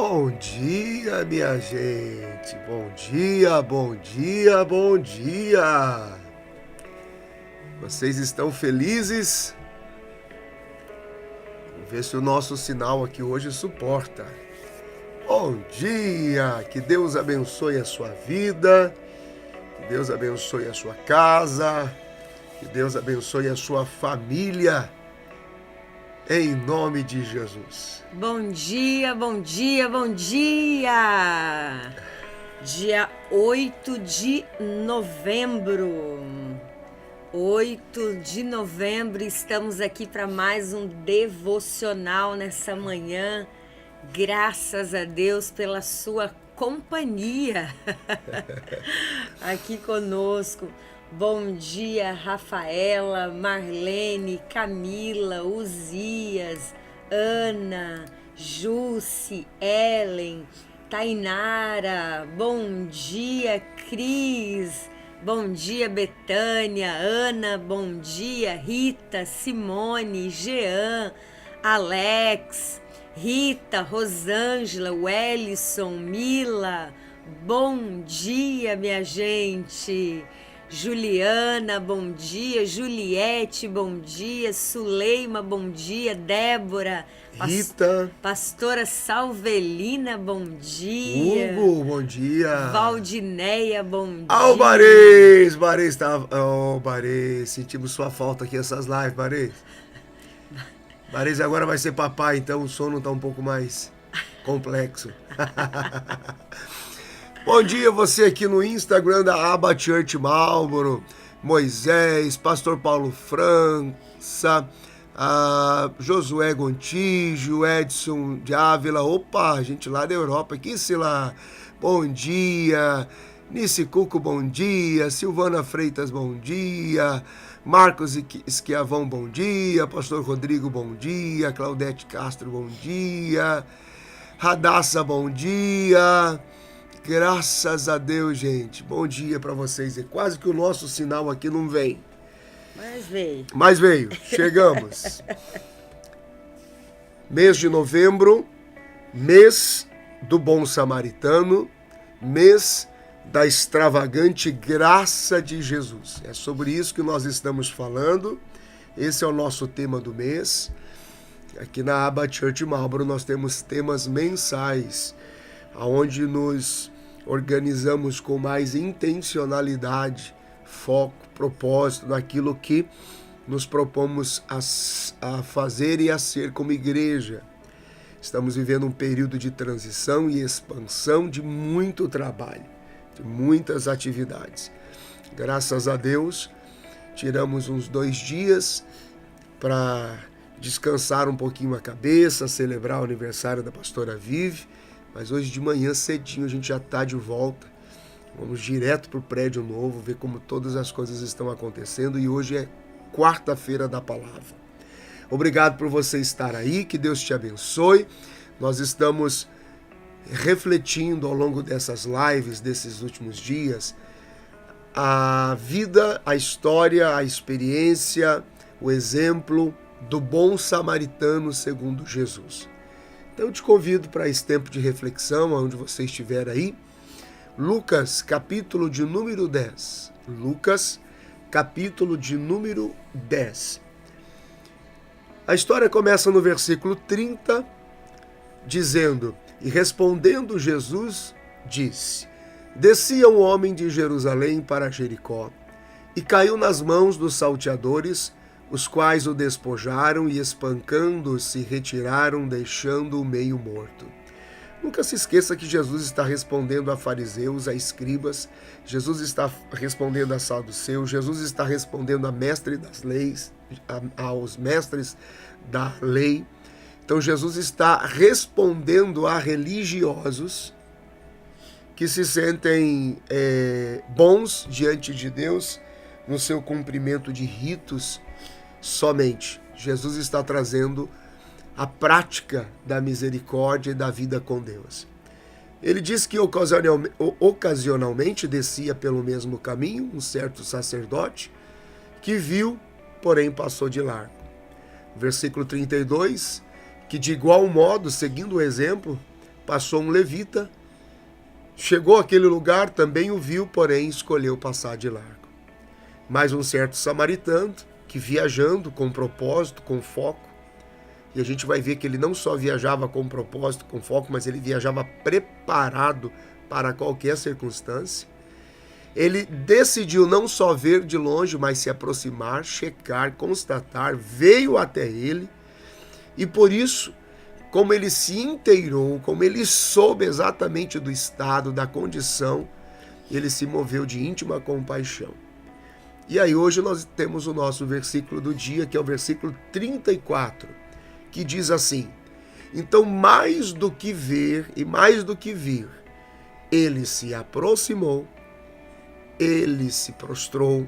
Bom dia, minha gente. Bom dia, bom dia, bom dia. Vocês estão felizes? Vamos ver se o nosso sinal aqui hoje suporta. Bom dia, que Deus abençoe a sua vida, que Deus abençoe a sua casa, que Deus abençoe a sua família. Em nome de Jesus. Bom dia, bom dia, bom dia! Dia 8 de novembro. 8 de novembro, estamos aqui para mais um devocional nessa manhã. Graças a Deus pela sua companhia aqui conosco. Bom dia, Rafaela, Marlene, Camila, Uzias, Ana, Jusce, Ellen, Tainara. Bom dia, Cris. Bom dia, Betânia, Ana. Bom dia, Rita, Simone, Jean, Alex, Rita, Rosângela, Wellison, Mila. Bom dia, minha gente. Juliana, bom dia. Juliette, bom dia. Suleima, bom dia. Débora, Rita, Pastora Salvelina, bom dia. Hugo, bom dia. Valdineia, bom dia. Ao Barês, Barês estava. Oh, Barês, sentimos sua falta aqui essas lives, Barês. Barês agora vai ser papai, então o sono tá um pouco mais complexo. Bom dia, você aqui no Instagram da Aba Church Marlboro, Moisés, Pastor Paulo França, Josué Gontijo, Edson de Ávila, opa, gente lá da Europa, aqui se lá, bom dia, Nice Cuco, bom dia, Silvana Freitas, bom dia, Marcos Esquiavão, bom dia, Pastor Rodrigo, bom dia, Claudete Castro, bom dia, Radassa, bom dia. Graças a Deus, gente. Bom dia para vocês. É quase que o nosso sinal aqui não vem. Mas veio. Chegamos. Mês de novembro, mês do bom samaritano, mês da extravagante graça de Jesus. É sobre isso que nós estamos falando. Esse é o nosso tema do mês. Aqui na Aba Church Marlboro nós temos temas mensais, onde nos organizamos com mais intencionalidade, foco, propósito naquilo que nos propomos a fazer e a ser como igreja. Estamos vivendo um período de transição e expansão de muito trabalho, de muitas atividades. Graças a Deus, tiramos uns 2 dias para descansar um pouquinho a cabeça, celebrar o aniversário da pastora Vivi. Mas hoje de manhã cedinho a gente já está de volta. Vamos direto para o prédio novo, ver como todas as coisas estão acontecendo. E hoje é quarta-feira da palavra. Obrigado por você estar aí, que Deus te abençoe. Nós estamos refletindo ao longo dessas lives, desses últimos dias, a vida, a história, a experiência, o exemplo do bom samaritano segundo Jesus. Então eu te convido para esse tempo de reflexão, onde você estiver aí. Lucas, capítulo de número 10. Lucas, capítulo de número 10. A história começa no versículo 30, dizendo: E respondendo Jesus, disse: Descia um homem de Jerusalém para Jericó, e caiu nas mãos dos salteadores, os quais o despojaram e, espancando, se retiraram, deixando-o meio morto. Nunca se esqueça que Jesus está respondendo a fariseus, a escribas, Jesus está respondendo a saduceus, Jesus está respondendo a mestre das leis, aos mestres da lei. Então Jesus está respondendo a religiosos que se sentem bons diante de Deus no seu cumprimento de ritos. Somente Jesus está trazendo a prática da misericórdia e da vida com Deus. Ele diz que ocasionalmente descia pelo mesmo caminho um certo sacerdote que viu, porém passou de largo. Versículo 32, que de igual modo, seguindo o exemplo, passou um levita, chegou àquele lugar, também o viu, porém escolheu passar de largo. Mas um certo samaritano, que viajando com propósito, com foco, e a gente vai ver que ele não só viajava com propósito, com foco, mas ele viajava preparado para qualquer circunstância. Ele decidiu não só ver de longe, mas se aproximar, checar, constatar, veio até ele, e por isso, como ele se inteirou, como ele soube exatamente do estado, da condição, ele se moveu de íntima compaixão. E aí hoje nós temos o nosso versículo do dia, que é o versículo 34, que diz assim: então mais do que ver e mais do que vir, ele se aproximou, ele se prostrou,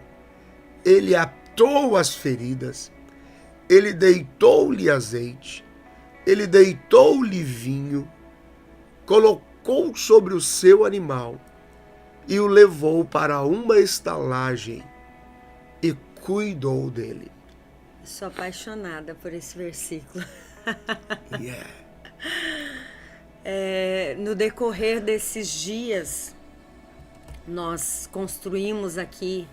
ele atou as feridas, ele deitou-lhe azeite, ele deitou-lhe vinho, colocou sobre o seu animal e o levou para uma estalagem e cuidou dele. Sou apaixonada por esse versículo. Yeah. No decorrer desses dias, nós construímos aqui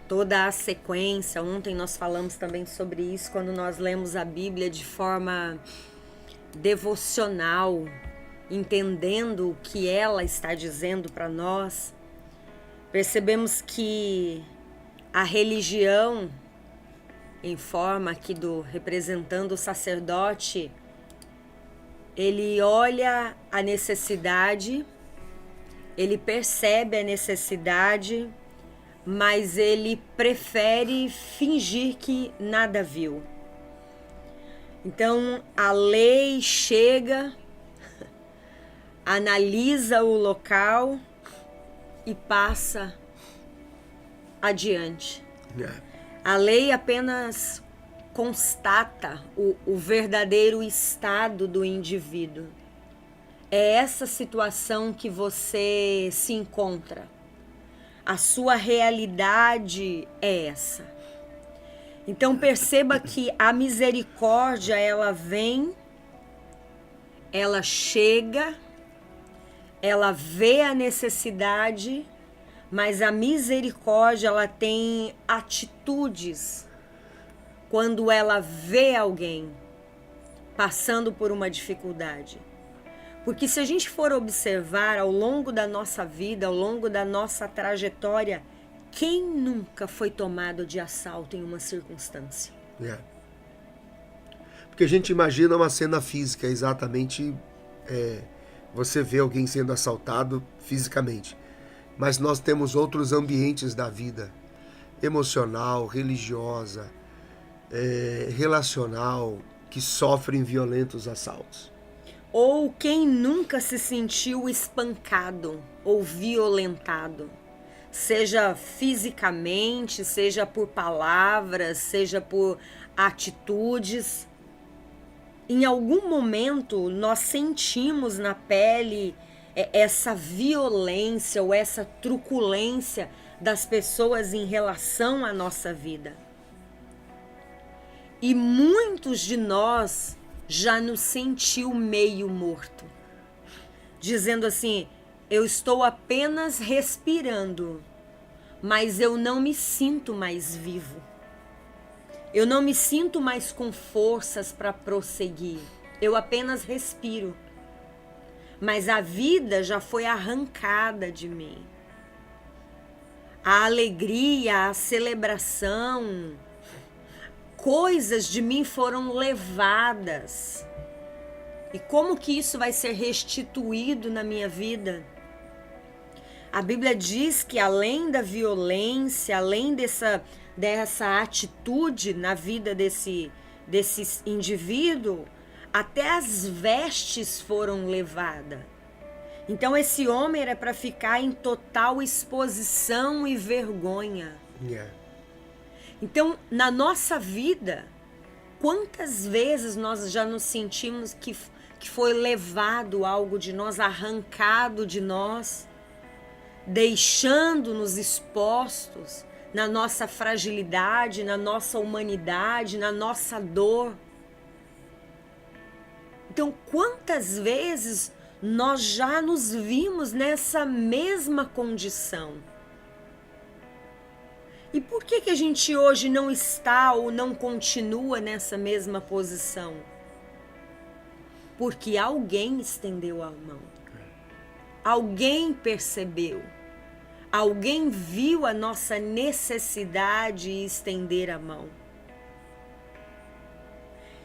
toda a sequência. Ontem nós falamos também sobre isso, quando nós lemos a Bíblia de forma devocional, entendendo o que ela está dizendo para nós. Percebemos que a religião, em forma aqui do representando o sacerdote, ele olha a necessidade, ele percebe a necessidade, mas ele prefere fingir que nada viu. Então a lei chega, analisa o local e passa adiante. Yeah. A lei apenas constata o verdadeiro estado do indivíduo. É essa situação que você se encontra. A sua realidade é essa. Então perceba que a misericórdia, ela vem, ela chega, ela vê a necessidade, mas a misericórdia, ela tem atitudes quando ela vê alguém passando por uma dificuldade. Porque se a gente for observar ao longo da nossa vida, ao longo da nossa trajetória, quem nunca foi tomado de assalto em uma circunstância? Yeah. Porque a gente imagina uma cena física, exatamente, você vê alguém sendo assaltado fisicamente. Mas nós temos outros ambientes da vida, emocional, religiosa, relacional, que sofrem violentos assaltos. Ou quem nunca se sentiu espancado ou violentado, seja fisicamente, seja por palavras, seja por atitudes. Em algum momento nós sentimos na pele essa violência ou essa truculência das pessoas em relação à nossa vida. E muitos de nós já nos sentiu meio morto, dizendo assim: eu estou apenas respirando, mas eu não me sinto mais vivo. Eu não me sinto mais com forças para prosseguir. Eu apenas respiro. Mas a vida já foi arrancada de mim. A alegria, a celebração, coisas de mim foram levadas. E como que isso vai ser restituído na minha vida? A Bíblia diz que além da violência, além dessa atitude na vida desse indivíduo, até as vestes foram levadas. Então esse homem era para ficar em total exposição e vergonha. Yeah. Então, na nossa vida, quantas vezes nós já nos sentimos que foi levado algo de nós, arrancado de nós, deixando-nos expostos na nossa fragilidade, na nossa humanidade, na nossa dor. Então, quantas vezes nós já nos vimos nessa mesma condição. E por que a gente hoje não está ou não continua nessa mesma posição? Porque alguém estendeu a mão. Alguém percebeu. Alguém viu a nossa necessidade e estender a mão.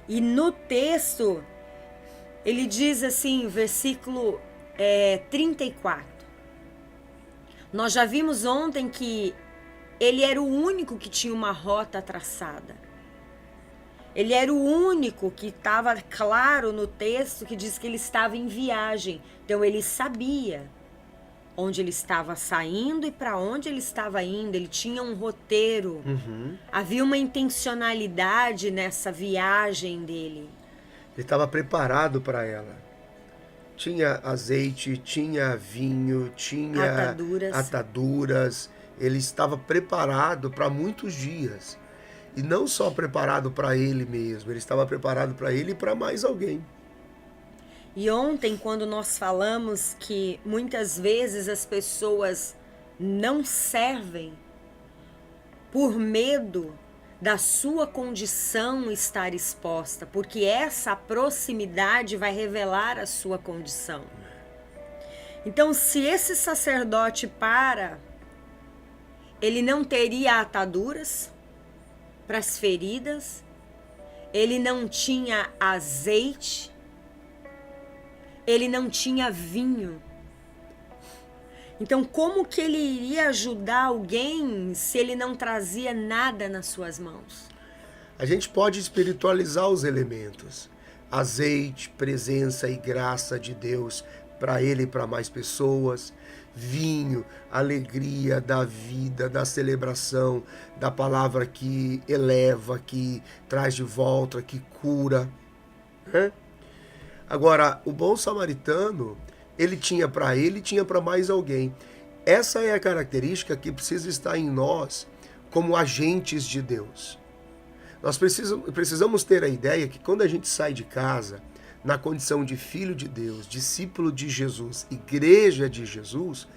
E no texto, ele diz assim, versículo 34. Nós já vimos ontem que ele era o único que tinha uma rota traçada. Ele era o único que estava claro no texto que diz que ele estava em viagem. Então ele sabia onde ele estava saindo e para onde ele estava indo. Ele tinha um roteiro. Havia uma intencionalidade nessa viagem dele. Ele estava preparado para ela. Tinha azeite, tinha vinho, tinha ataduras. Ele estava preparado para muitos dias. E não só preparado para ele mesmo, ele estava preparado para ele e para mais alguém. E ontem, quando nós falamos que muitas vezes as pessoas não servem por medo da sua condição estar exposta, porque essa proximidade vai revelar a sua condição. Então, se esse sacerdote ele não teria ataduras para as feridas, ele não tinha azeite, ele não tinha vinho. Então, como que ele iria ajudar alguém se ele não trazia nada nas suas mãos? A gente pode espiritualizar os elementos. Azeite, presença e graça de Deus para ele e para mais pessoas. Vinho, alegria da vida, da celebração, da palavra que eleva, que traz de volta, que cura. Agora, o bom samaritano, ele tinha para ele e tinha para mais alguém. Essa é a característica que precisa estar em nós como agentes de Deus. Nós precisamos ter a ideia que quando a gente sai de casa, na condição de filho de Deus, discípulo de Jesus, igreja de Jesus,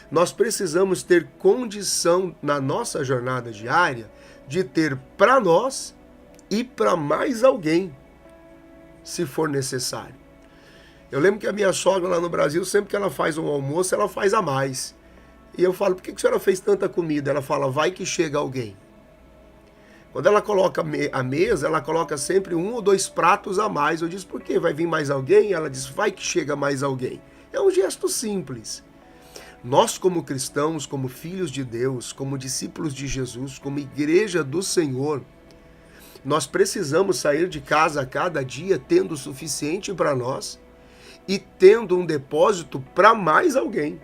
nós precisamos ter condição na nossa jornada diária de ter para nós e para mais alguém, se for necessário. Eu lembro que a minha sogra lá no Brasil, sempre que ela faz um almoço, ela faz a mais. E eu falo, por que a senhora fez tanta comida? Ela fala, vai que chega alguém. Quando ela coloca a mesa, ela coloca sempre 1 ou 2 pratos a mais. Eu disse, por quê? Vai vir mais alguém? Ela diz, vai que chega mais alguém. É um gesto simples. Nós, como cristãos, como filhos de Deus, como discípulos de Jesus, como igreja do Senhor, nós precisamos sair de casa a cada dia tendo o suficiente para nós e tendo um depósito para mais alguém.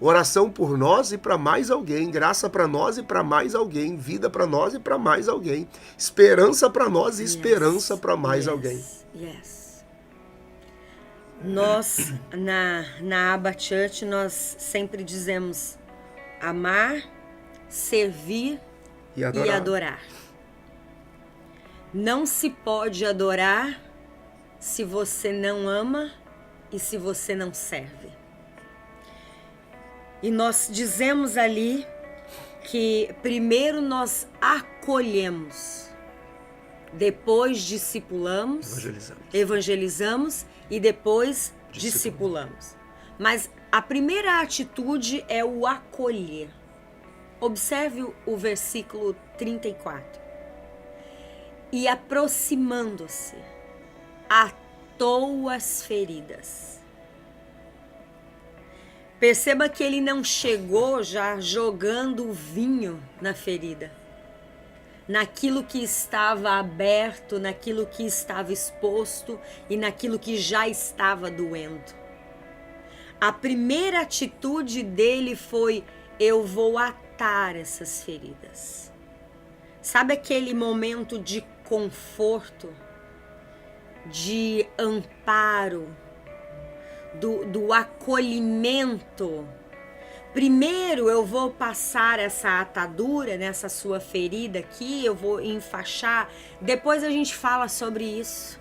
Oração por nós e para mais alguém, graça para nós e para mais alguém, vida para nós e para mais alguém, esperança para nós e esperança para mais alguém. Nós, na Abba Church, nós sempre dizemos amar, servir e adorar. Não se pode adorar se você não ama e se você não serve. E nós dizemos ali que primeiro nós acolhemos, depois discipulamos, evangelizamos e depois discipulamos. Mas a primeira atitude é o acolher. Observe o versículo 34. E aproximando-se, atou as feridas. Perceba que ele não chegou já jogando vinho na ferida, naquilo que estava aberto, naquilo que estava exposto e naquilo que já estava doendo. A primeira atitude dele foi: eu vou atar essas feridas. Sabe aquele momento de conforto, de amparo, do acolhimento? Primeiro eu vou passar essa atadura nessa sua ferida aqui, eu vou enfaixar, depois a gente fala sobre isso.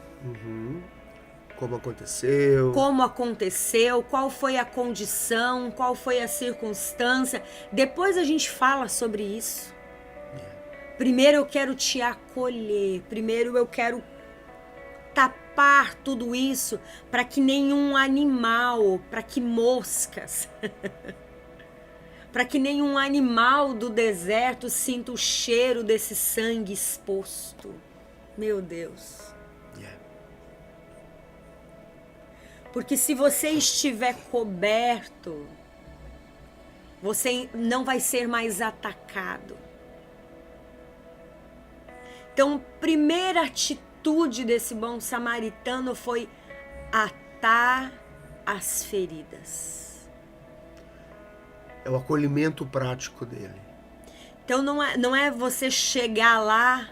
Como aconteceu. Como aconteceu, qual foi a condição, qual foi a circunstância. Depois a gente fala sobre isso. Primeiro eu quero te acolher. Primeiro eu quero tapar tudo isso para que nenhum animal, para que moscas, para que nenhum animal do deserto sinta o cheiro desse sangue exposto. Meu Deus. Porque se você estiver coberto, você não vai ser mais atacado. Então, primeira atitude desse bom samaritano foi atar as feridas. É o acolhimento prático dele. Então, não é você chegar lá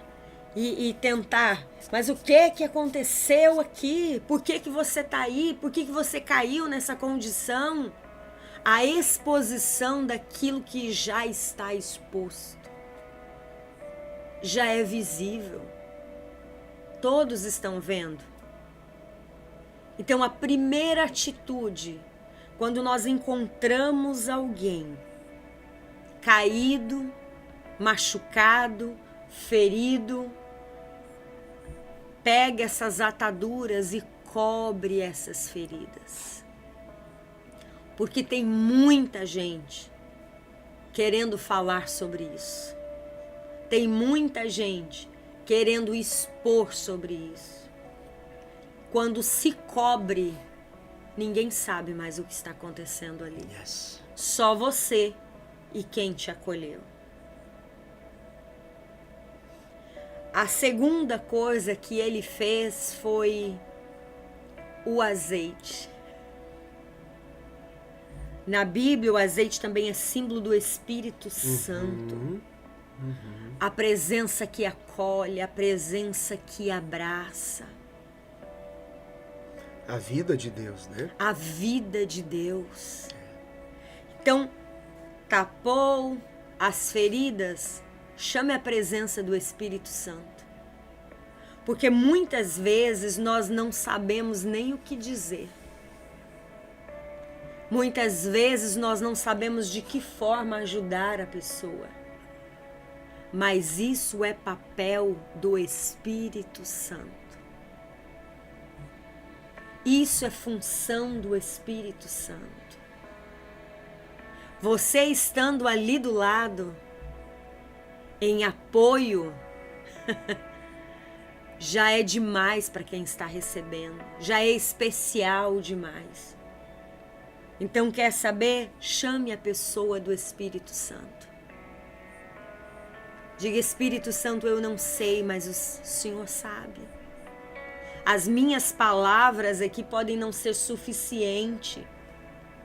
e tentar, mas o que aconteceu aqui? Por que você está aí? Por que você caiu nessa condição? A exposição daquilo que já está exposto. Já é visível. Todos estão vendo. Então, a primeira atitude, quando nós encontramos alguém caído, machucado, ferido, pegue essas ataduras e cobre essas feridas. Porque tem muita gente querendo falar sobre isso. Tem muita gente querendo expor sobre isso. Quando se cobre, ninguém sabe mais o que está acontecendo ali. Yes. Só você e quem te acolheu. A segunda coisa que ele fez foi o azeite. Na Bíblia, o azeite também é símbolo do Espírito Santo. A presença que acolhe, a presença que abraça. A vida de Deus, né? A vida de Deus. Então, tapou as feridas, chame a presença do Espírito Santo. Porque muitas vezes nós não sabemos nem o que dizer. Muitas vezes nós não sabemos de que forma ajudar a pessoa. Mas isso é papel do Espírito Santo. Isso é função do Espírito Santo. Você estando ali do lado, em apoio, já é demais para quem está recebendo. Já é especial demais. Então, quer saber? Chame a pessoa do Espírito Santo. Diga, Espírito Santo, eu não sei, mas o Senhor sabe. As minhas palavras aqui podem não ser suficientes,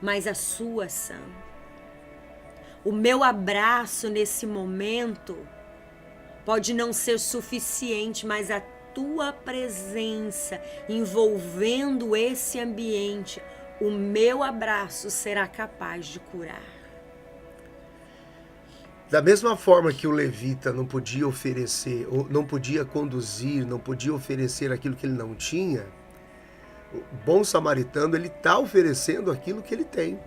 mas as suas são. O meu abraço nesse momento pode não ser suficiente, mas a tua presença envolvendo esse ambiente, o meu abraço será capaz de curar. Da mesma forma que o levita não podia oferecer, ou não podia conduzir, não podia oferecer aquilo que ele não tinha, o bom samaritano, ele está oferecendo aquilo que ele tem.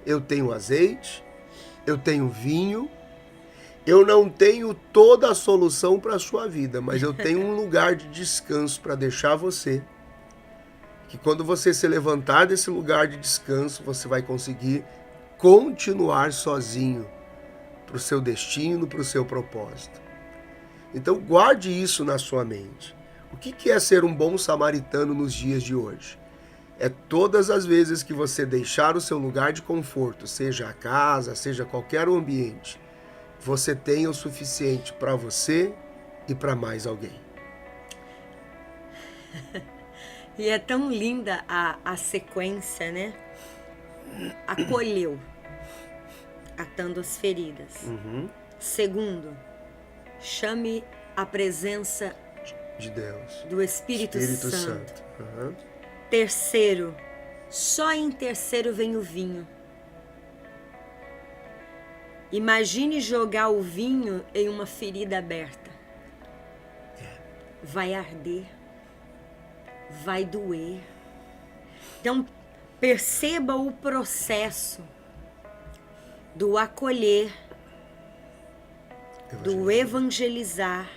Eu tenho azeite, eu tenho vinho, eu não tenho toda a solução para a sua vida, mas eu tenho um lugar de descanso para deixar você. Que quando você se levantar desse lugar de descanso, você vai conseguir continuar sozinho para o seu destino, para o seu propósito. Então guarde isso na sua mente. O que é ser um bom samaritano nos dias de hoje? É todas as vezes que você deixar o seu lugar de conforto, seja a casa, seja qualquer ambiente, você tenha o suficiente para você e para mais alguém. E é tão linda a sequência, né? Acolheu, atando as feridas. Segundo, chame a presença de Deus, do Espírito Santo. Uhum. Terceiro, só em terceiro vem o vinho. Imagine jogar o vinho em uma ferida aberta. Vai arder. vai doer. Então, perceba o processo do acolher, do evangelizar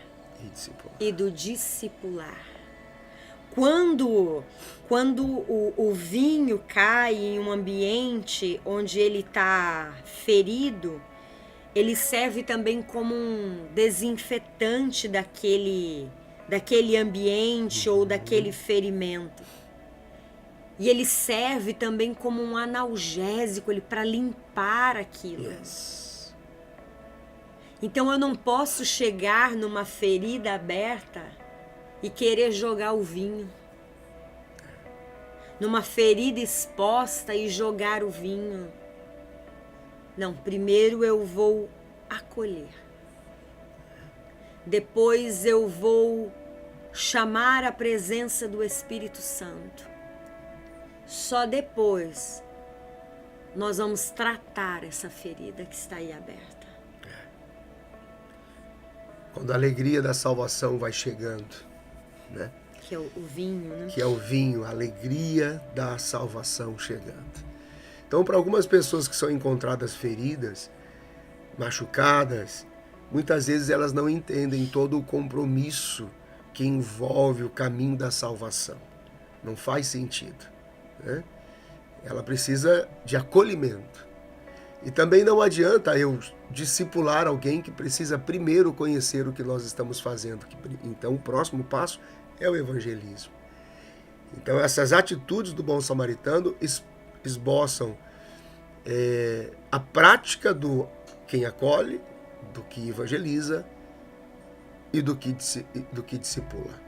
e do discipular. Quando o vinho cai em um ambiente onde ele está ferido, ele serve também como um desinfetante daquele ambiente ou daquele ferimento. E ele serve também como um analgésico para limpar aquilo. Yes. Então eu não posso chegar numa ferida aberta e querer jogar o vinho. Numa ferida exposta e jogar o vinho. Não, primeiro eu vou acolher. Depois eu vou chamar a presença do Espírito Santo. Só depois nós vamos tratar essa ferida que está aí aberta. Quando a alegria da salvação vai chegando, né? Que é o vinho, né? Que é o vinho, a alegria da salvação chegando. Então, para algumas pessoas que são encontradas feridas, machucadas, muitas vezes elas não entendem todo o compromisso que envolve o caminho da salvação. Não faz sentido, né? Ela precisa de acolhimento. E também não adianta eu discipular alguém que precisa primeiro conhecer o que nós estamos fazendo. Então, o próximo passo é o evangelismo. Então, essas atitudes do bom samaritano esboçam a prática do quem acolhe, do que evangeliza e do que discipula,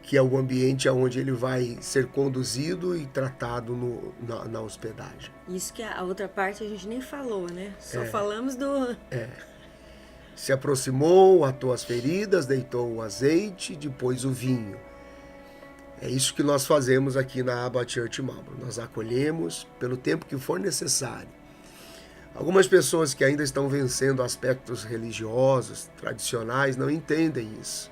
que é o ambiente onde ele vai ser conduzido e tratado na hospedagem. Isso que a outra parte a gente nem falou, né? Só falamos do... Se aproximou, atou as feridas, deitou o azeite, depois o vinho. É isso que nós fazemos aqui na Abba Church Marlborough. Nós acolhemos pelo tempo que for necessário. Algumas pessoas que ainda estão vencendo aspectos religiosos, tradicionais, não entendem isso.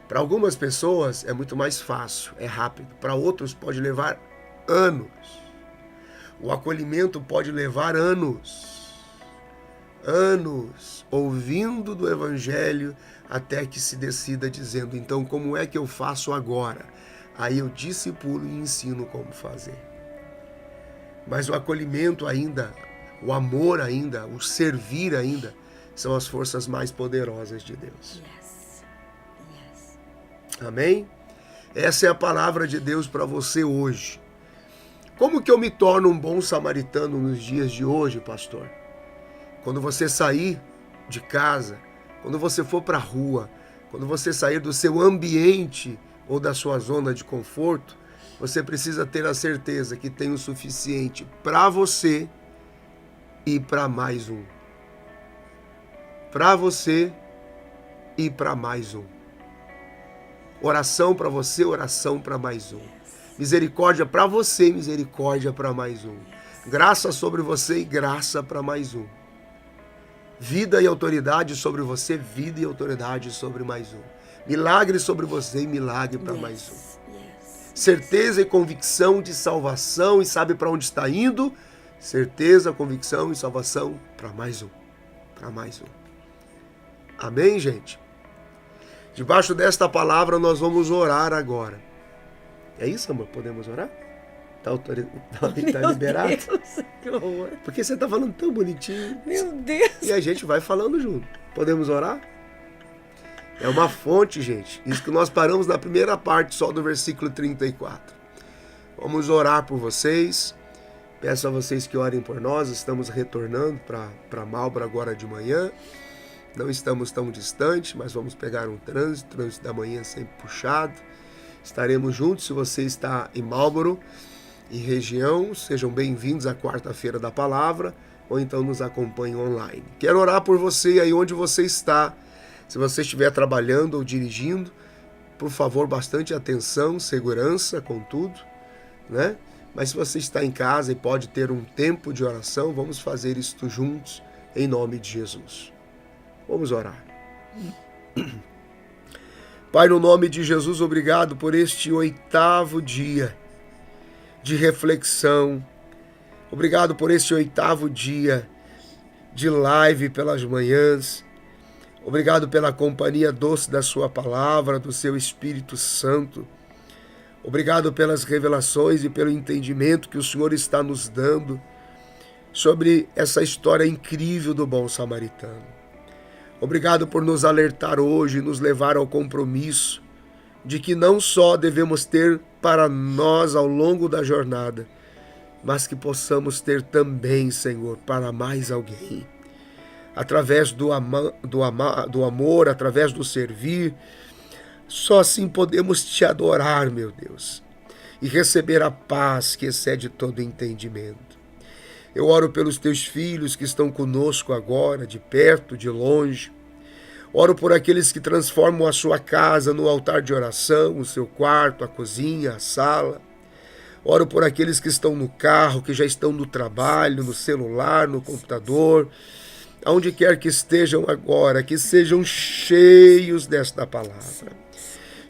Para algumas pessoas é muito mais fácil, é rápido. Para outros pode levar anos. O acolhimento pode levar anos. Anos ouvindo do Evangelho até que se decida dizendo, então como é que eu faço agora? Aí eu discipulo e ensino como fazer. Mas o acolhimento ainda, o amor ainda, o servir ainda, são as forças mais poderosas de Deus. Yes. Yes. Amém? Essa é a palavra de Deus para você hoje. Como que eu me torno um bom samaritano nos dias de hoje, pastor? Quando você sair de casa, quando você for para a rua, quando você sair do seu ambiente ou da sua zona de conforto, você precisa ter a certeza que tem o suficiente para você e para mais um. Para você e para mais um. Oração para você, oração para mais um. Misericórdia para você, misericórdia para mais um. Graça sobre você e graça para mais um. Vida e autoridade sobre você, vida e autoridade sobre mais um. Milagre sobre você e milagre para mais um. Certeza e convicção de salvação e sabe para onde está indo? Certeza, convicção e salvação para mais um. Para mais um. Amém, gente? Debaixo desta palavra nós vamos orar agora. É isso, amor? Podemos orar? Tá liberado? Deus, que horror. Porque você tá falando tão bonitinho. Meu Deus. E a gente vai falando junto. Podemos orar? É uma fonte, gente. Isso que nós paramos na primeira parte só do versículo 34. Vamos orar por vocês. Peço a vocês que orem por nós. Estamos retornando para Marlborough agora de manhã. Não estamos tão distantes, mas vamos pegar um trânsito da manhã sempre puxado. Estaremos juntos. Se você está em Marlborough e região, sejam bem-vindos à quarta-feira da palavra, ou então nos acompanhem online. Quero orar por você aí onde você está. Se você estiver trabalhando ou dirigindo, por favor, bastante atenção, segurança com tudo, né? Mas se você está em casa e pode ter um tempo de oração, vamos fazer isto juntos, em nome de Jesus. Vamos orar. Pai, no nome de Jesus, obrigado por este 8º dia de reflexão. Obrigado por este 8º dia de live pelas manhãs. Obrigado pela companhia doce da sua palavra, do seu Espírito Santo. Obrigado pelas revelações e pelo entendimento que o Senhor está nos dando sobre essa história incrível do bom samaritano. Obrigado por nos alertar hoje, nos levar ao compromisso de que não só devemos ter para nós ao longo da jornada, mas que possamos ter também, Senhor, para mais alguém. Através do amor, através do servir, só assim podemos te adorar, meu Deus, e receber a paz que excede todo entendimento. Eu oro pelos teus filhos que estão conosco agora, de perto, de longe. Oro por aqueles que transformam a sua casa no altar de oração, o seu quarto, a cozinha, a sala. Oro por aqueles que estão no carro, que já estão no trabalho, no celular, no computador, aonde quer que estejam agora, que sejam cheios desta palavra.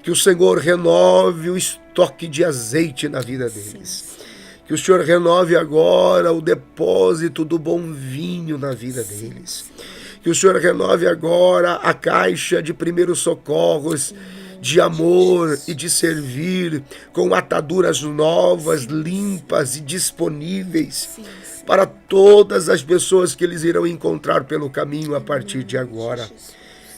Que o Senhor renove o estoque de azeite na vida deles. Que o Senhor renove agora o depósito do bom vinho na vida deles. Que o Senhor renove agora a caixa de primeiros socorros, de amor e de servir, com ataduras novas, limpas e disponíveis para todas as pessoas que eles irão encontrar pelo caminho a partir de agora.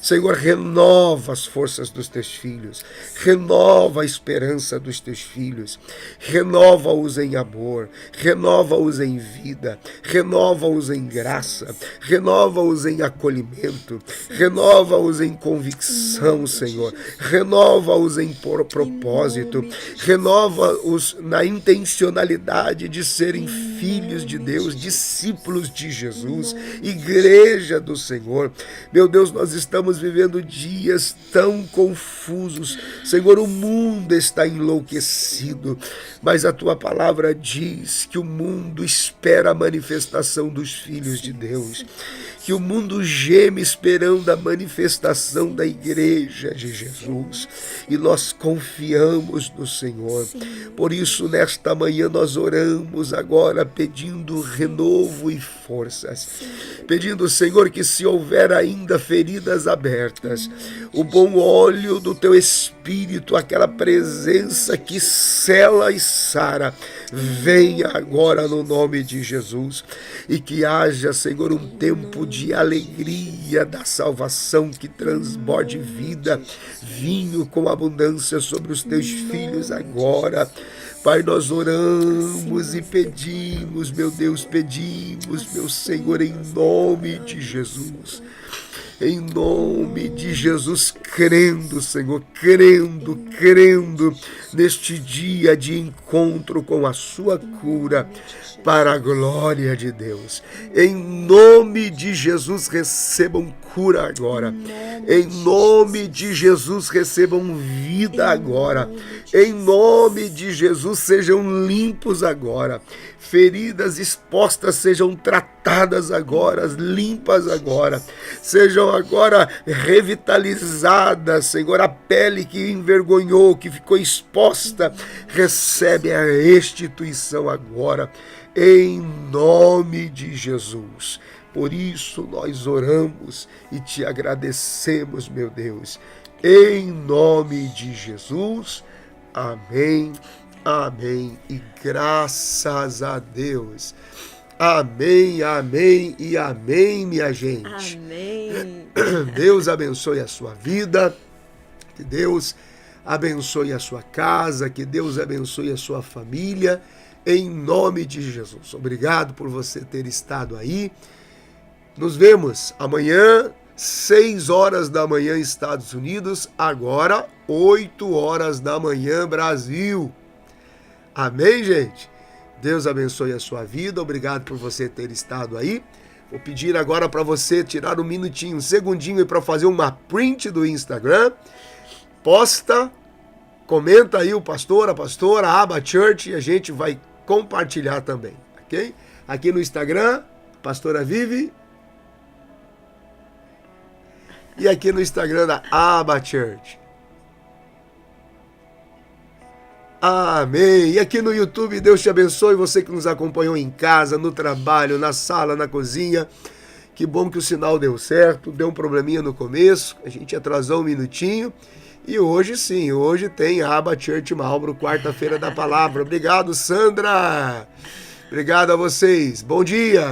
Senhor, renova as forças dos teus filhos, renova a esperança dos teus filhos, renova-os em amor, renova-os em vida, renova-os em graça, renova-os em acolhimento, renova-os em convicção, Senhor, renova-os em propósito, renova-os na intencionalidade de serem filhos de Deus, discípulos de Jesus, igreja do Senhor. Meu Deus, nós estamos vivendo dias tão confusos. Senhor, o mundo está enlouquecido, mas a tua palavra diz que o mundo espera a manifestação dos filhos de Deus, que o mundo geme esperando a manifestação da igreja de Jesus, e nós confiamos no Senhor. Por isso, nesta manhã, nós oramos agora pedindo renovo e forças, pedindo, Senhor, que se houver ainda feridas abertas, o bom óleo do teu Espírito, aquela presença que sela e sara, venha agora no nome de Jesus, e que haja, Senhor, um tempo de alegria da salvação que transborde vida, vinho com abundância sobre os teus filhos agora. Pai, nós oramos e pedimos, meu Deus, pedimos, meu Senhor, em nome de Jesus. Em nome de Jesus, crendo, Senhor, crendo neste dia de encontro com a sua cura, para a glória de Deus. Em nome de Jesus, recebam cura agora. Em nome de Jesus, recebam vida agora. Em nome de Jesus, sejam limpos agora. Feridas expostas sejam tratadas agora, limpas agora. Sejam agora revitalizadas, Senhor. A pele que envergonhou, que ficou exposta, recebe a restituição agora, em nome de Jesus. Por isso nós oramos e te agradecemos, meu Deus, em nome de Jesus. Amém, amém e graças a Deus. Amém, amém e amém, minha gente. Amém. Deus abençoe a sua vida, que Deus abençoe a sua casa, que Deus abençoe a sua família, em nome de Jesus. Obrigado por você ter estado aí. Nos vemos amanhã, 6 horas da manhã, Estados Unidos, agora 8 horas da manhã, Brasil. Amém, gente? Deus abençoe a sua vida. Obrigado por você ter estado aí. Vou pedir agora para você tirar um minutinho, um segundinho para fazer uma print do Instagram. Posta, comenta aí o pastor, a pastora, a Aba Church, e a gente vai compartilhar também, ok? Aqui no Instagram, pastora Vivi. E aqui no Instagram da Aba Church. Amém. E aqui no YouTube, Deus te abençoe, você que nos acompanhou em casa, no trabalho, na sala, na cozinha. Que bom que o sinal deu certo, deu um probleminha no começo, a gente atrasou um minutinho. E hoje sim, hoje tem a Aba Church Marlboro, quarta-feira da palavra. Obrigado, Sandra. Obrigado a vocês. Bom dia.